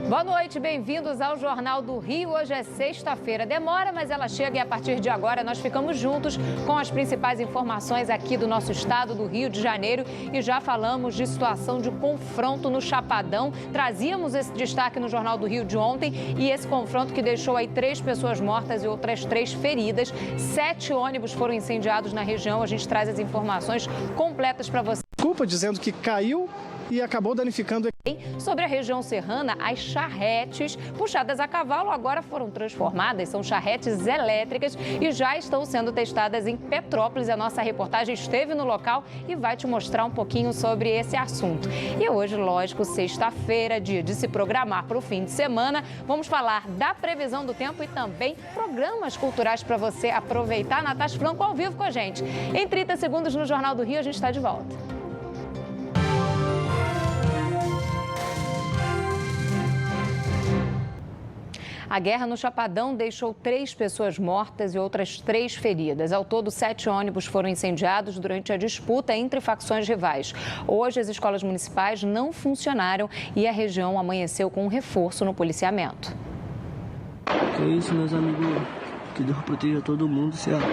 Boa noite, bem-vindos ao Jornal do Rio. Hoje é sexta-feira. Demora, mas ela chega e a partir de agora nós ficamos juntos com as principais informações aqui do nosso estado, do Rio de Janeiro. E já falamos de situação de confronto no Chapadão. Trazíamos esse destaque no Jornal do Rio de ontem e esse confronto que deixou aí 3 pessoas mortas e outras 3 feridas. 7 ônibus foram incendiados na região. A gente traz as informações completas para você. Culpa dizendo que caiu e acabou danificando. Sobre a região serrana, as charretes puxadas a cavalo agora foram transformadas, são charretes elétricas e já estão sendo testadas em Petrópolis. A nossa reportagem esteve no local e vai te mostrar um pouquinho sobre esse assunto. E hoje, lógico, sexta-feira, dia de se programar para o fim de semana, vamos falar da previsão do tempo e também programas culturais para você aproveitar. Natasha Franco ao vivo com a gente. Em 30 segundos no Jornal do Rio, a gente está de volta. A guerra no Chapadão deixou 3 pessoas mortas e outras 3 feridas. Ao todo, 7 ônibus foram incendiados durante a disputa entre facções rivais. Hoje, as escolas municipais não funcionaram e a região amanheceu com um reforço no policiamento. Que isso, meus amigos? Que Deus proteja todo mundo, certo?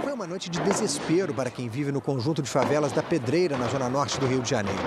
Foi uma noite de desespero para quem vive no conjunto de favelas da Pedreira, na zona norte do Rio de Janeiro.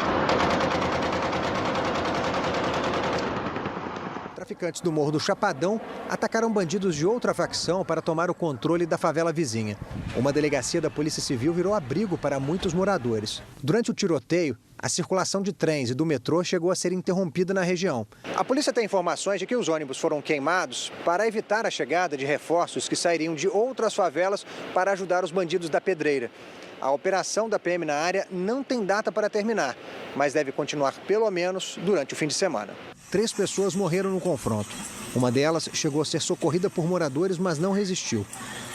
Traficantes do Morro do Chapadão atacaram bandidos de outra facção para tomar o controle da favela vizinha. Uma delegacia da Polícia Civil virou abrigo para muitos moradores. Durante o tiroteio, a circulação de trens e do metrô chegou a ser interrompida na região. A polícia tem informações de que os ônibus foram queimados para evitar a chegada de reforços que sairiam de outras favelas para ajudar os bandidos da Pedreira. A operação da PM na área não tem data para terminar, mas deve continuar pelo menos durante o fim de semana. 3 pessoas morreram no confronto. Uma delas chegou a ser socorrida por moradores, mas não resistiu.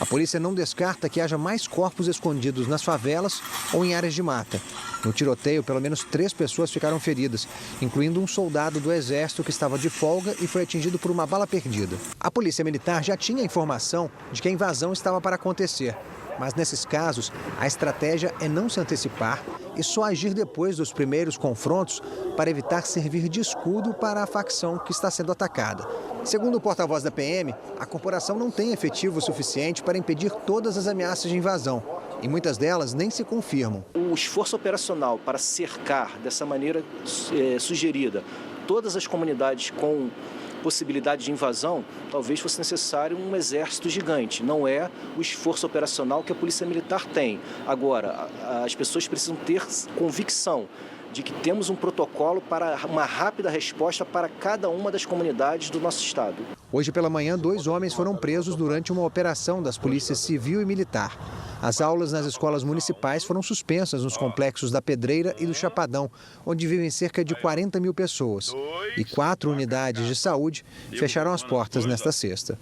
A polícia não descarta que haja mais corpos escondidos nas favelas ou em áreas de mata. No tiroteio, pelo menos 3 pessoas ficaram feridas, incluindo um soldado do Exército que estava de folga e foi atingido por uma bala perdida. A Polícia Militar já tinha informação de que a invasão estava para acontecer. Mas nesses casos, a estratégia é não se antecipar e só agir depois dos primeiros confrontos para evitar servir de escudo para a facção que está sendo atacada. Segundo o porta-voz da PM, a corporação não tem efetivo suficiente para impedir todas as ameaças de invasão e muitas delas nem se confirmam. O esforço operacional para cercar dessa maneira sugerida todas as comunidades com possibilidade de invasão, talvez fosse necessário um exército gigante. Não é o esforço operacional que a Polícia Militar tem. Agora, as pessoas precisam ter convicção de que temos um protocolo para uma rápida resposta para cada uma das comunidades do nosso estado. Hoje pela manhã, 2 homens foram presos durante uma operação das polícias civil e militar. As aulas nas escolas municipais foram suspensas nos complexos da Pedreira e do Chapadão, onde vivem cerca de 40 mil pessoas. E 4 unidades de saúde fecharam as portas nesta sexta.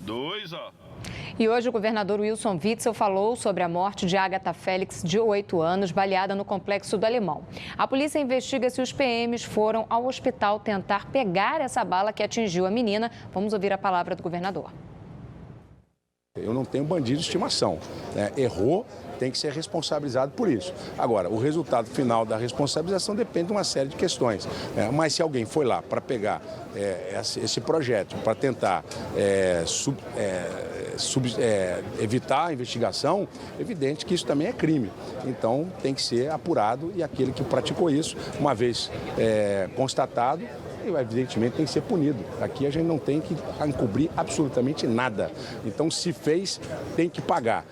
E hoje o governador Wilson Witzel falou sobre a morte de Agatha Félix, de 8 anos, baleada no Complexo do Alemão. A polícia investiga se os PMs foram ao hospital tentar pegar essa bala que atingiu a menina. Vamos ouvir a palavra do governador. Eu não tenho bandido de estimação, né? Errou, tem que ser responsabilizado por isso. Agora, o resultado final da responsabilização depende de uma série de questões. Mas se alguém foi lá para pegar esse projeto, para tentar evitar a investigação, é evidente que isso também é crime. Então, tem que ser apurado e aquele que praticou isso, uma vez constatado, evidentemente tem que ser punido. Aqui a gente não tem que encobrir absolutamente nada. Então, se fez, tem que pagar.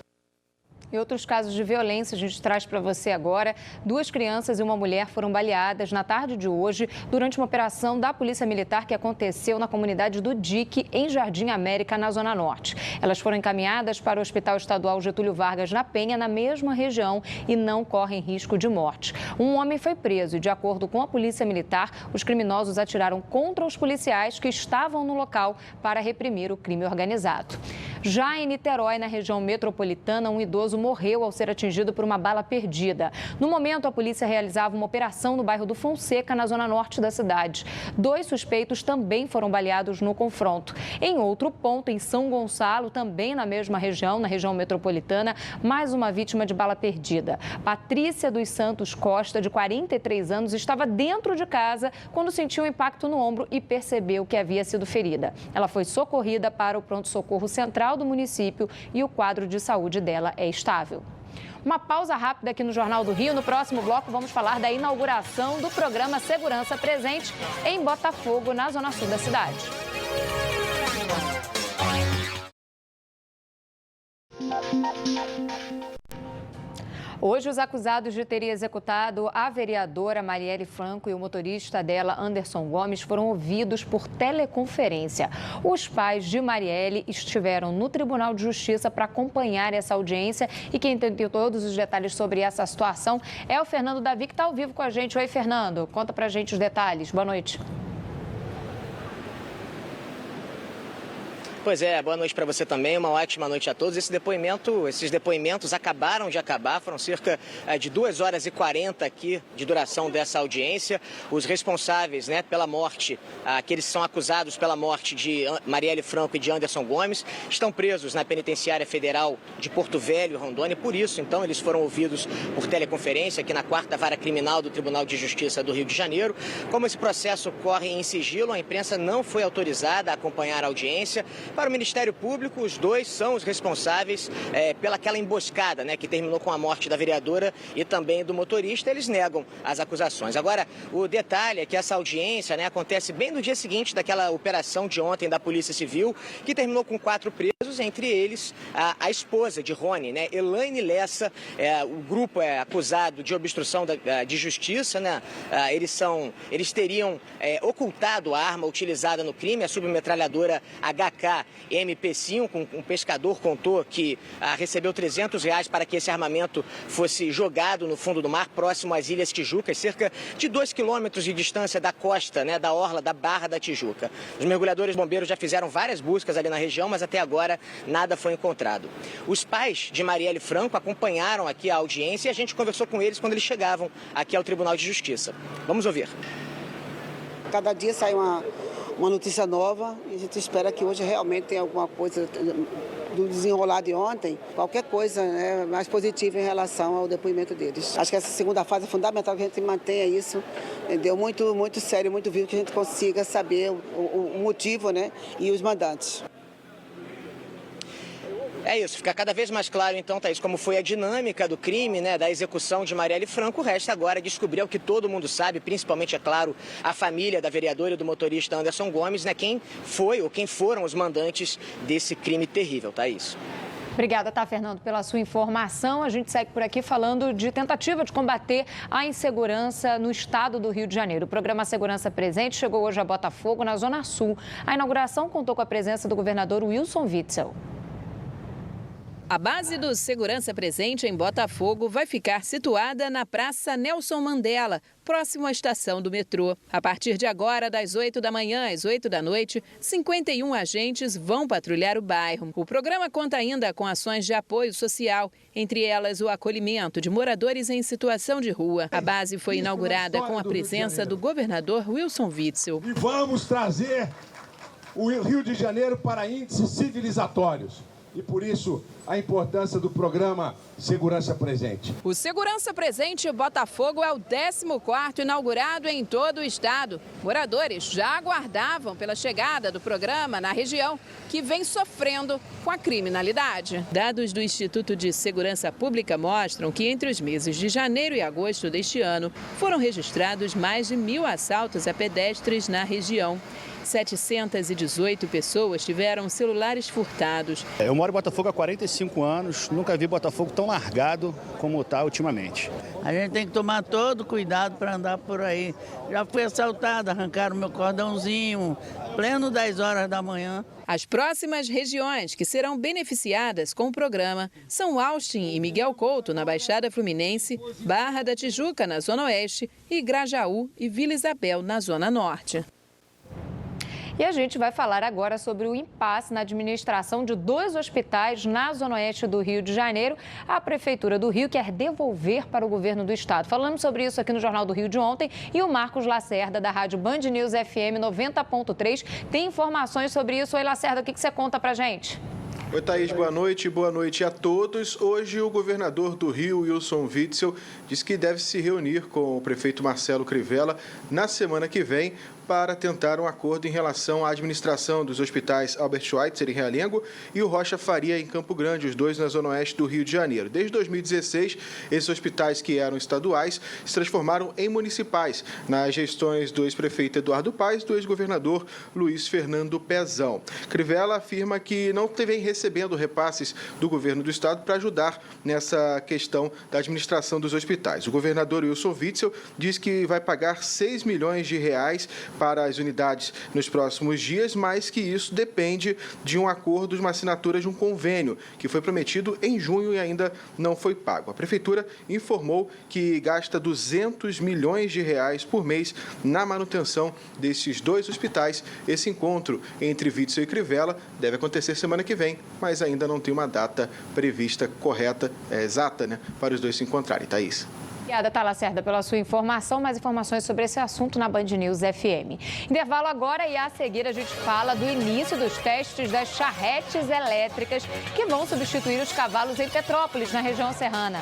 E outros casos de violência a gente traz para você agora. 2 crianças e uma mulher foram baleadas na tarde de hoje durante uma operação da Polícia Militar que aconteceu na comunidade do Dique, em Jardim América, na Zona Norte. Elas foram encaminhadas para o Hospital Estadual Getúlio Vargas, na Penha, na mesma região, e não correm risco de morte. Um homem foi preso e, de acordo com a Polícia Militar, os criminosos atiraram contra os policiais que estavam no local para reprimir o crime organizado. Já em Niterói, na região metropolitana, um idoso morreu ao ser atingido por uma bala perdida. No momento, a polícia realizava uma operação no bairro do Fonseca, na zona norte da cidade. 2 suspeitos também foram baleados no confronto. Em outro ponto, em São Gonçalo, também na mesma região, na região metropolitana, mais uma vítima de bala perdida. Patrícia dos Santos Costa, de 43 anos, estava dentro de casa quando sentiu um impacto no ombro e percebeu que havia sido ferida. Ela foi socorrida para o pronto-socorro central do município e o quadro de saúde dela é estável. Uma pausa rápida aqui no Jornal do Rio. No próximo bloco, vamos falar da inauguração do programa Segurança Presente em Botafogo, na zona sul da cidade. Hoje, os acusados de terem executado a vereadora Marielle Franco e o motorista dela, Anderson Gomes, foram ouvidos por teleconferência. Os pais de Marielle estiveram no Tribunal de Justiça para acompanhar essa audiência e quem tem todos os detalhes sobre essa situação é o Fernando Davi, que está ao vivo com a gente. Oi, Fernando, conta pra gente os detalhes. Boa noite. Pois é, boa noite para você também, uma ótima noite a todos. Esses depoimentos acabaram de acabar, foram cerca de 2 horas e 40 aqui de duração dessa audiência. Os responsáveis, pela morte, aqueles que são acusados pela morte de Marielle Franco e de Anderson Gomes, estão presos na Penitenciária Federal de Porto Velho, Rondônia. Por isso, então, eles foram ouvidos por teleconferência aqui na 4ª Vara Criminal do Tribunal de Justiça do Rio de Janeiro. Como esse processo corre em sigilo, a imprensa não foi autorizada a acompanhar a audiência. Para o Ministério Público, os dois são os responsáveis pelaquela emboscada, que terminou com a morte da vereadora e também do motorista. Eles negam as acusações. Agora, o detalhe é que essa audiência acontece bem no dia seguinte daquela operação de ontem da Polícia Civil, que terminou com 4 presos, entre eles a esposa de Rony, Elaine Lessa. O grupo é acusado de obstrução de justiça, eles teriam ocultado a arma utilizada no crime, a submetralhadora HK MP5. Um pescador contou que recebeu R$300 para que esse armamento fosse jogado no fundo do mar, próximo às Ilhas Tijucas, cerca de 2 quilômetros de distância da costa, da orla da Barra da Tijuca. Os mergulhadores bombeiros já fizeram várias buscas ali na região, mas até agora nada foi encontrado. Os pais de Marielle Franco acompanharam aqui a audiência e a gente conversou com eles quando eles chegavam aqui ao Tribunal de Justiça. Vamos ouvir. Cada dia sai uma notícia nova e a gente espera que hoje realmente tenha alguma coisa do desenrolar de ontem, qualquer coisa mais positiva em relação ao depoimento deles. Acho que essa segunda fase é fundamental que a gente mantenha isso, entendeu? Muito, muito sério, muito vivo, que a gente consiga saber o motivo e os mandantes. É isso, fica cada vez mais claro então, Thaís, como foi a dinâmica do crime, da execução de Marielle Franco. Resta agora descobrir o que todo mundo sabe, principalmente, é claro, a família da vereadora e do motorista Anderson Gomes, quem foi ou quem foram os mandantes desse crime terrível, Thaís. Obrigada, Fernando, pela sua informação. A gente segue por aqui falando de tentativa de combater a insegurança no estado do Rio de Janeiro. O programa Segurança Presente chegou hoje a Botafogo, na Zona Sul. A inauguração contou com a presença do governador Wilson Witzel. A base do Segurança Presente em Botafogo vai ficar situada na Praça Nelson Mandela, próximo à estação do metrô. A partir de agora, das 8 da manhã às 8 da noite, 51 agentes vão patrulhar o bairro. O programa conta ainda com ações de apoio social, entre elas o acolhimento de moradores em situação de rua. A base foi inaugurada com a presença do governador Wilson Witzel. E vamos trazer o Rio de Janeiro para índices civilizatórios. E por isso, a importância do programa Segurança Presente. O Segurança Presente Botafogo é o 14º inaugurado em todo o estado. Moradores já aguardavam pela chegada do programa na região, que vem sofrendo com a criminalidade. Dados do Instituto de Segurança Pública mostram que entre os meses de janeiro e agosto deste ano, foram registrados mais de 1.000 assaltos a pedestres na região. 718 pessoas tiveram celulares furtados. Eu moro em Botafogo há 45 anos, nunca vi Botafogo tão largado como está ultimamente. A gente tem que tomar todo cuidado para andar por aí. Já fui assaltado, arrancaram meu cordãozinho, pleno 10 horas da manhã. As próximas regiões que serão beneficiadas com o programa são Austin e Miguel Couto, na Baixada Fluminense, Barra da Tijuca, na Zona Oeste, e Grajaú e Vila Isabel, na Zona Norte. E a gente vai falar agora sobre o impasse na administração de 2 hospitais na Zona Oeste do Rio de Janeiro. A Prefeitura do Rio quer devolver para o governo do estado. Falamos sobre isso aqui no Jornal do Rio de ontem e o Marcos Lacerda, da Rádio Band News FM 90.3, tem informações sobre isso. Oi, Lacerda, o que você conta pra gente? Oi, Thaís, boa noite a todos. Hoje, o governador do Rio, Wilson Witzel, disse que deve se reunir com o prefeito Marcelo Crivella na semana que vem para tentar um acordo em relação à administração dos hospitais Albert Schweitzer, em Realengo, e o Rocha Faria, em Campo Grande, os dois na Zona Oeste do Rio de Janeiro. Desde 2016, esses hospitais que eram estaduais se transformaram em municipais, nas gestões do ex-prefeito Eduardo Paes e do ex-governador Luiz Fernando Pezão. Crivella afirma que não vem recebendo repasses do governo do estado para ajudar nessa questão da administração dos hospitais. O governador Wilson Witzel diz que vai pagar 6 milhões de reais para as unidades nos próximos dias, mas que isso depende de um acordo, de uma assinatura de um convênio, que foi prometido em junho e ainda não foi pago. A Prefeitura informou que gasta 200 milhões de reais por mês na manutenção desses 2 hospitais. Esse encontro entre Witzel e Crivella deve acontecer semana que vem, mas ainda não tem uma data prevista correta, exata, para os dois se encontrarem. Thaís. Obrigada, Lacerda, pela sua informação. Mais informações sobre esse assunto na Band News FM. Intervalo agora e a seguir a gente fala do início dos testes das charretes elétricas que vão substituir os cavalos em Petrópolis, na região serrana.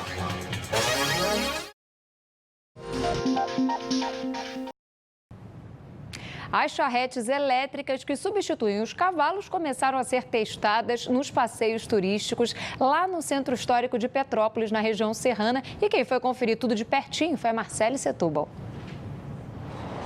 As charretes elétricas que substituem os cavalos começaram a ser testadas nos passeios turísticos lá no Centro Histórico de Petrópolis, na região serrana. E quem foi conferir tudo de pertinho foi a Marcele Setúbal.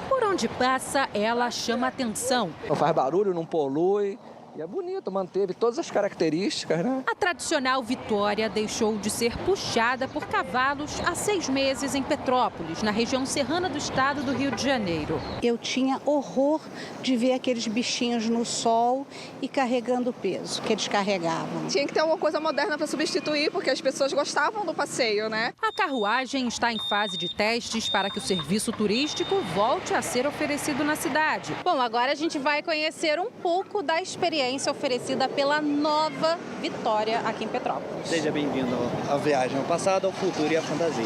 Por onde passa, ela chama atenção. Não faz barulho, não polui. E é bonito, manteve todas as características, né? A tradicional Vitória deixou de ser puxada por cavalos há 6 meses em Petrópolis, na região serrana do estado do Rio de Janeiro. Eu tinha horror de ver aqueles bichinhos no sol e carregando peso que eles carregavam. Tinha que ter alguma coisa moderna para substituir, porque as pessoas gostavam do passeio, né? A carruagem está em fase de testes para que o serviço turístico volte a ser oferecido na cidade. Bom, agora a gente vai conhecer um pouco da experiência oferecida pela nova Vitória aqui em Petrópolis. Seja bem-vindo à viagem ao passado, ao futuro e à fantasia.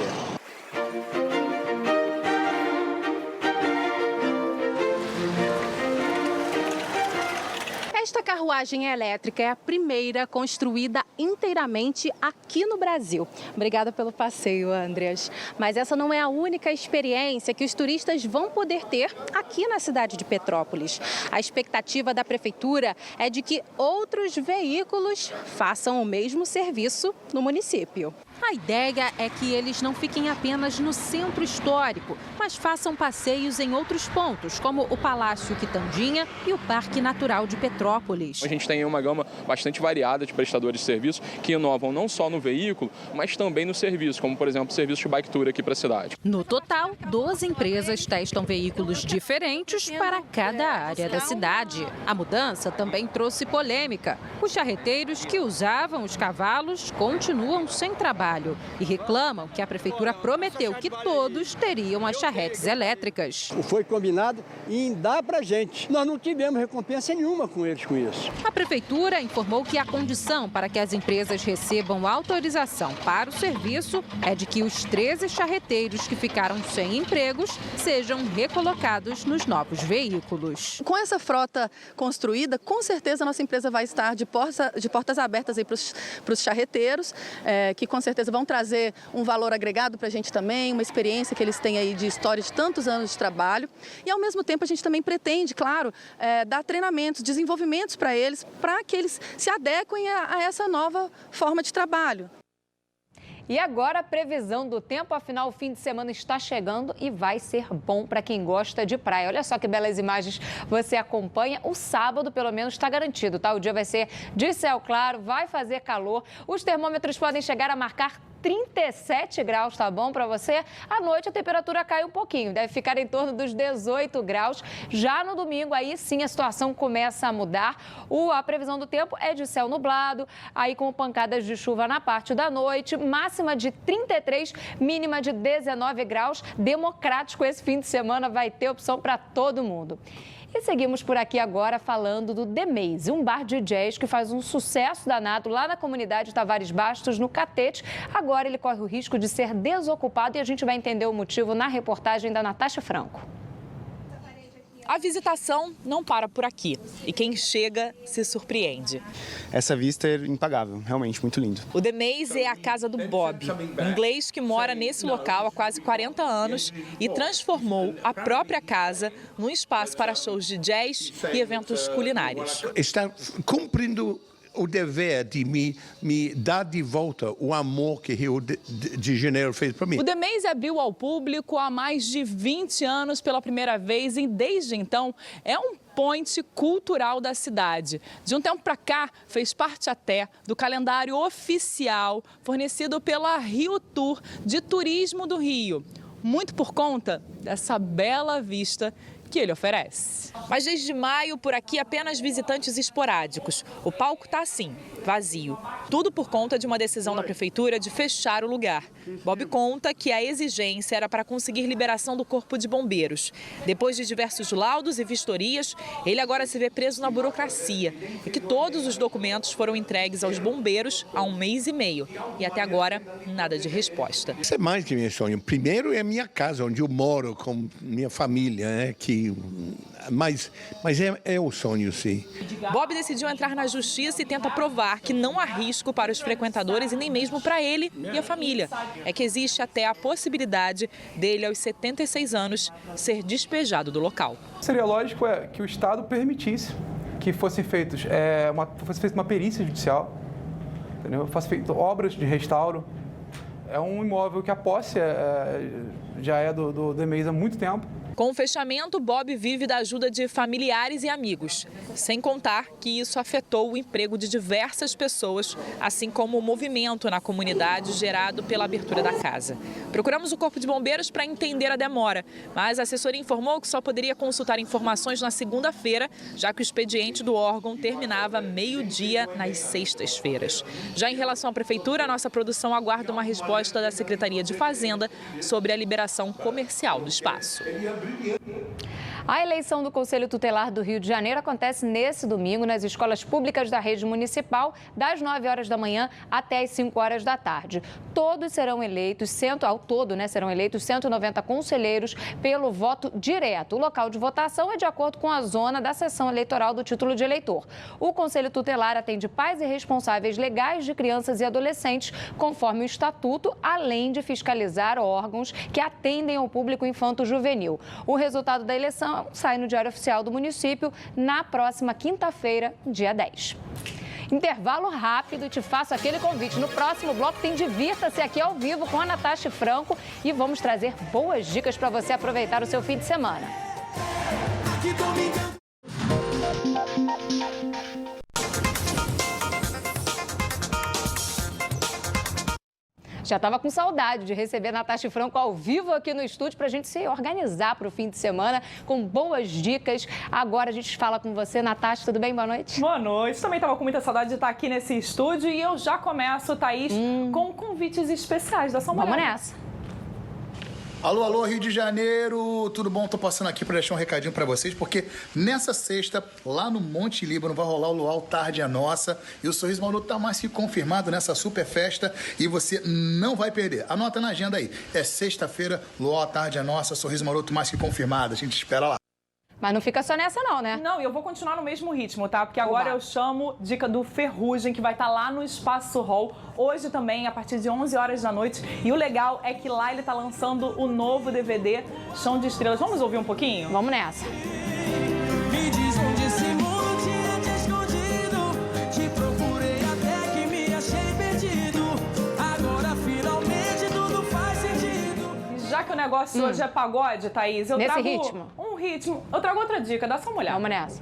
Esta carruagem elétrica é a primeira construída inteiramente aqui no Brasil. Obrigada pelo passeio, Andreas. Mas essa não é a única experiência que os turistas vão poder ter aqui na cidade de Petrópolis. A expectativa da Prefeitura é de que outros veículos façam o mesmo serviço no município. A ideia é que eles não fiquem apenas no centro histórico, mas façam passeios em outros pontos, como o Palácio Quitandinha e o Parque Natural de Petrópolis. A gente tem uma gama bastante variada de prestadores de serviço que inovam não só no veículo, mas também no serviço, como, por exemplo, o serviço de bike tour aqui para a cidade. No total, 12 empresas testam veículos diferentes para cada área da cidade. A mudança também trouxe polêmica. Os charreteiros que usavam os cavalos continuam sem trabalho e reclamam que a Prefeitura prometeu que todos teriam as charretes elétricas. Foi combinado em dar para a gente. Nós não tivemos recompensa nenhuma com eles com isso. A Prefeitura informou que a condição para que as empresas recebam autorização para o serviço é de que os 13 charreteiros que ficaram sem empregos sejam recolocados nos novos veículos. Com essa frota construída, com certeza a nossa empresa vai estar de portas abertas para os charreteiros, que com certeza vão trazer um valor agregado para a gente também, uma experiência que eles têm aí de história de tantos anos de trabalho. E, ao mesmo tempo, a gente também pretende, claro, dar treinamentos, desenvolvimentos para eles que eles se adequem a essa nova forma de trabalho. E agora a previsão do tempo, afinal o fim de semana está chegando e vai ser bom para quem gosta de praia. Olha só que belas imagens você acompanha. O sábado pelo menos está garantido, tá? O dia vai ser de céu claro, vai fazer calor. Os termômetros podem chegar a marcar 37 graus, tá bom para você? À noite a temperatura cai um pouquinho, deve ficar em torno dos 18 graus. Já no domingo, aí sim a situação começa a mudar. A previsão do tempo é de céu nublado, aí com pancadas de chuva na parte da noite, máxima de 33, mínima de 19 graus. Democrático esse fim de semana, vai ter opção para todo mundo. E seguimos por aqui agora falando do The Maze, um bar de jazz que faz um sucesso danado lá na comunidade Tavares Bastos, no Catete. Agora ele corre o risco de ser desocupado e a gente vai entender o motivo na reportagem da Natasha Franco. A visitação não para por aqui e quem chega se surpreende. Essa vista é impagável, realmente muito lindo. O The Maze é a casa do Bob, um inglês que mora nesse local há quase 40 anos e transformou a própria casa num espaço para shows de jazz e eventos culinários. Está cumprindo o dever de me dar de volta o amor que Rio de Janeiro fez para mim. O The Maze abriu ao público há mais de 20 anos pela primeira vez e desde então é um point cultural da cidade. De um tempo para cá, fez parte até do calendário oficial fornecido pela Rio Tour de Turismo do Rio. Muito por conta dessa bela vista que ele oferece. Mas desde maio, por aqui, apenas visitantes esporádicos. O palco está assim, vazio. Tudo por conta de uma decisão da prefeitura de fechar o lugar. Bob conta que a exigência era para conseguir liberação do Corpo de Bombeiros. Depois de diversos laudos e vistorias, ele agora se vê preso na burocracia. E que todos os documentos foram entregues aos bombeiros há 1 mês e meio. E até agora, nada de resposta. Isso é mais que meu sonho. Primeiro é a minha casa, onde eu moro com minha família, né? Mas é o sonho, sim. Bob decidiu entrar na justiça e tenta provar que não há risco para os frequentadores e nem mesmo para ele e a família. É que existe até a possibilidade dele, aos 76 anos, ser despejado do local. Seria lógico que o Estado permitisse que fosse feita uma perícia judicial, entendeu? Fosse feita obras de restauro. É um imóvel que a posse já é do The Maze há muito tempo. Com o fechamento, Bob vive da ajuda de familiares e amigos, sem contar que isso afetou o emprego de diversas pessoas, assim como o movimento na comunidade gerado pela abertura da casa. Procuramos o Corpo de Bombeiros para entender a demora, mas a assessoria informou que só poderia consultar informações na segunda-feira, já que o expediente do órgão terminava meio-dia nas sextas-feiras. Já em relação à prefeitura, a nossa produção aguarda uma resposta da Secretaria de Fazenda sobre a liberação comercial do espaço. A eleição do Conselho Tutelar do Rio de Janeiro acontece nesse domingo nas escolas públicas da rede municipal, das 9 horas da manhã até as 5 horas da tarde. Todos serão eleitos, ao todo, serão eleitos 190 conselheiros pelo voto direto. O local de votação é de acordo com a zona da seção eleitoral do título de eleitor. O Conselho Tutelar atende pais e responsáveis legais de crianças e adolescentes, conforme o estatuto, além de fiscalizar órgãos que atendem ao público infanto-juvenil. O resultado da eleição sai no Diário Oficial do município na próxima quinta-feira, dia 10. Intervalo rápido e te faço aquele convite. No próximo bloco tem Divirta-se aqui ao vivo com a Natasha Franco e vamos trazer boas dicas para você aproveitar o seu fim de semana. Já estava com saudade de receber a Natasha Franco ao vivo aqui no estúdio para a gente se organizar para o fim de semana com boas dicas. Agora a gente fala com você, Natasha, tudo bem? Boa noite. Boa noite. Também estava com muita saudade de estar aqui nesse estúdio e eu já começo, Thaís, com convites especiais da São Paulo. Vamos nessa. Alô, alô, Rio de Janeiro, tudo bom? Tô passando aqui para deixar um recadinho para vocês, porque nessa sexta, lá no Monte Líbano, vai rolar o Luau Tarde é Nossa, e o Sorriso Maroto tá mais que confirmado nessa super festa, e você não vai perder. Anota na agenda aí, é sexta-feira, Luau Tarde é Nossa, Sorriso Maroto mais que confirmado, a gente espera lá. Mas não fica só nessa não, né? Não, eu vou continuar no mesmo ritmo, tá? Porque agora eu chamo dica do Ferrugem, que vai estar lá no Espaço Hall, hoje também, a partir de 11 horas da noite. E o legal é que lá ele tá lançando o novo DVD, Chão de Estrelas. Vamos ouvir um pouquinho? Vamos nessa. Me diz onde esse mundo tinha te escondido, te procurei até que me achei perdido, agora finalmente tudo faz sentido. Já que o negócio hoje é pagode, Thaís, eu trago ritmo. Um ritmo. Eu trago outra dica, dá só uma olhada. Vamos nessa.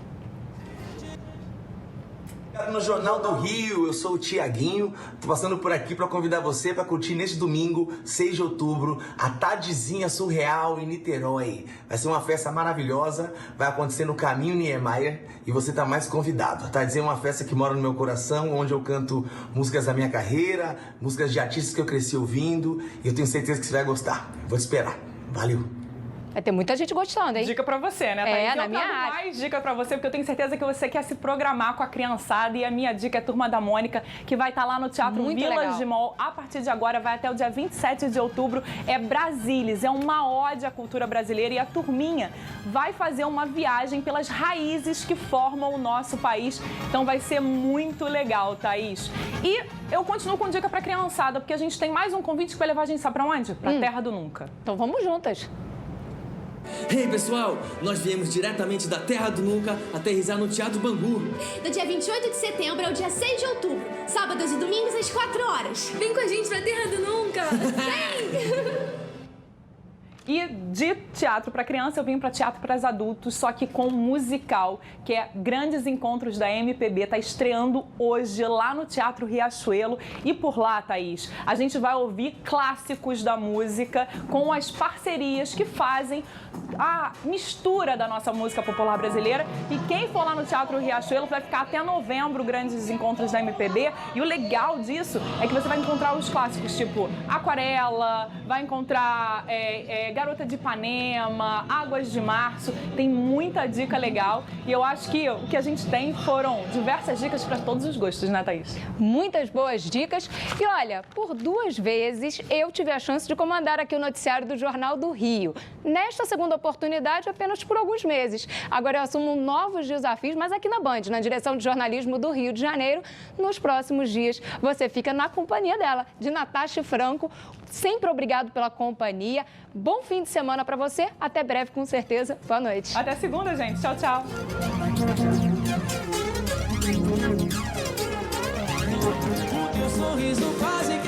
No Jornal do Rio, eu sou o Tiaguinho, tô passando por aqui para convidar você para curtir neste domingo, 6 de outubro, a Tardezinha Surreal em Niterói. Vai ser uma festa maravilhosa, vai acontecer no Caminho Niemeyer e você tá mais convidado. A Tardezinha é uma festa que mora no meu coração, onde eu canto músicas da minha carreira, músicas de artistas que eu cresci ouvindo e eu tenho certeza que você vai gostar. Vou te esperar. Valeu! Vai ter muita gente gostando, hein? Dica pra você, né, Thaís? É, na minha área. Mais dica pra você, porque eu tenho certeza que você quer se programar com a criançada. E a minha dica é Turma da Mônica, que vai estar lá no Teatro Village Mall. A partir de agora, vai até o dia 27 de outubro. É Brasilis, é uma ode à cultura brasileira. E a turminha vai fazer uma viagem pelas raízes que formam o nosso país. Então vai ser muito legal, Thaís. E eu continuo com dica pra criançada, porque a gente tem mais um convite que vai levar a gente, sabe pra onde? Pra Terra do Nunca. Então vamos juntas. Ei, pessoal, nós viemos diretamente da Terra do Nunca aterrissar no Teatro Bangu. Do dia 28 de setembro ao dia 6 de outubro, sábados e domingos às 4 horas. Vem com a gente pra Terra do Nunca! Vem! E de teatro para criança, eu vim para teatro para adultos, só que com musical, que é Grandes Encontros da MPB. Está estreando hoje lá no Teatro Riachuelo. E por lá, Thaís, a gente vai ouvir clássicos da música com as parcerias que fazem a mistura da nossa música popular brasileira. E quem for lá no Teatro Riachuelo vai ficar até novembro, Grandes Encontros da MPB. E o legal disso é que você vai encontrar os clássicos, tipo Aquarela, vai encontrar Garota de Ipanema, Águas de Março. Tem muita dica legal. E eu acho que o que a gente tem foram diversas dicas para todos os gostos, né, Thaís? Muitas boas dicas. E olha, por 2 vezes eu tive a chance de comandar aqui o noticiário do Jornal do Rio. Nesta segunda oportunidade, apenas por alguns meses. Agora eu assumo novos desafios, mas aqui na Band, na direção de jornalismo do Rio de Janeiro. Nos próximos dias, você fica na companhia dela, de Natasha Franco. Sempre obrigado pela companhia. Bom fim de semana para você. Até breve, com certeza. Boa noite. Até segunda, gente. Tchau, tchau. O teu sorriso quase